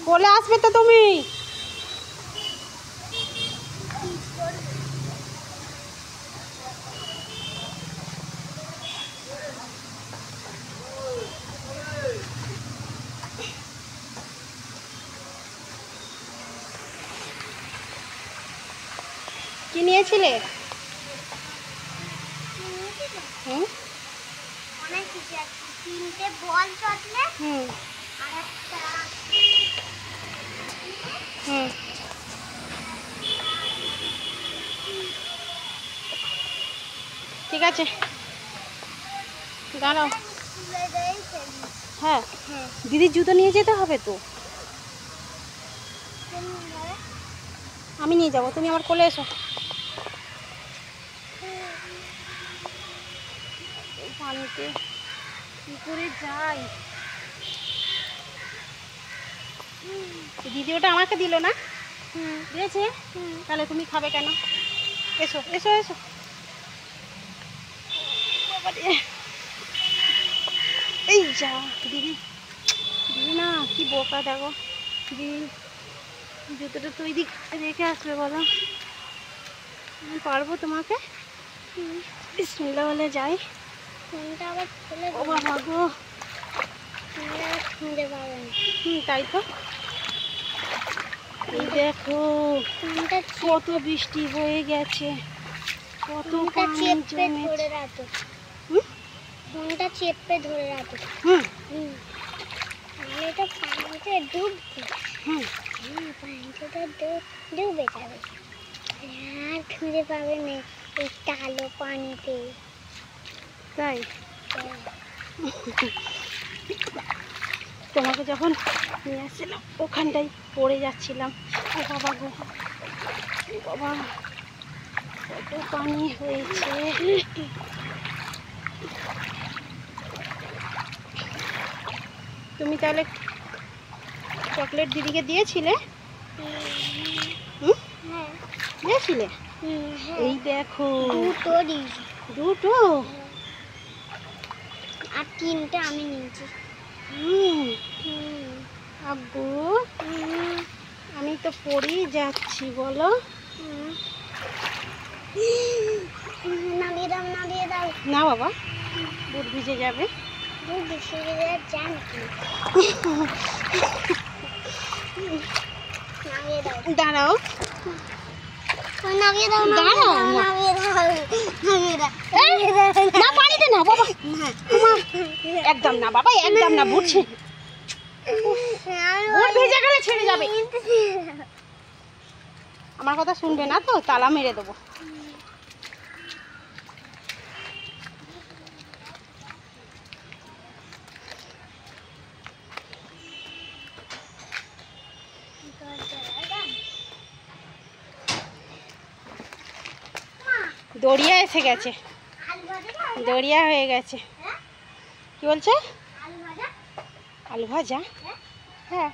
কোলে আসবে তো তুমি। কি নিয়েছিলে? হুম, অনেক কিছু আছে, 3টে বল চকলেট হুম, আর একটা হুম, ঠিক আছে, দাঁড়াও। স্কুলে দেই ফেলি। হ্যাঁ, দিদির জুতো নিয়ে যেতে হবে তো। আমি নিয়ে যাবো, তুমি আমার কোলে এসো। এই পানিতে কি করে যাই? দিদি ওটা আমাকে দিল না? দিয়েছে? তাহলে তুমি খাবে কেন? এসো এসো এসো। বাবারে, এই যা দিদি, দিদি না কি বোকা দেখো। দিদি জুতোটা তো দিক রেখে আসবে বলো, আমি পারবো তোমাকে? বিসমিল্লাহ বলে যাই। ফোনটা আবার খুলে ও বাবা গো, খুঁজে পাবেন। তাই তো। এই দেখো ফোনটা কত বৃষ্টি হয়ে গেছে, কত পানি চেপে জমেছে। ধরে রাখো। হুম? ফোনটা চেপে ধরে রাখো। হুম, নাহলে তো পানিতে ডুববে। হুম, পানিতে তো ডুবে যাবে, আর খুঁজে পাবে না এই কালো পানিতে। তাই তোমাকে যখন নিয়ে আসছিলাম ওখানটাই পড়ে যাচ্ছিলাম। ও বাবা গো, ও বাবা কত পানি হয়েছে। তুমি তাহলে চকলেট দিদিকে দিয়েছিলে? হুম, হ্যাঁ, দিয়েছিলে? হ্যাঁ, এই দেখো দুটো দিয়েছি, দুটো। আর 3টে আমি নিয়েছি। হুম, আব্বু আমি তো পড়েই যাচ্ছি বলো। নামিয়ে দাও, নামিয়ে দাও। না বাবা, বুট ভিজে যাবে। দুধ বেশি যান কি, নামিয়ে দাও। দাঁড়াও, নামিয়ে দাও, দাঁড়াও, নামিয়ে দাও, নামিয়ে দাও। না পানিতে না বাবা, একদম না বাবা, একদম না। বুট বুট ভিজে গেলে ছেড়ে যাবে। আমার কথা শুনবে না তো, তালা মেরে দেবো। দড়িয়া এসে গেছে, দড়িয়া হয়ে গেছে। কি বলছে? আলু ভাজা? হ্যাঁ।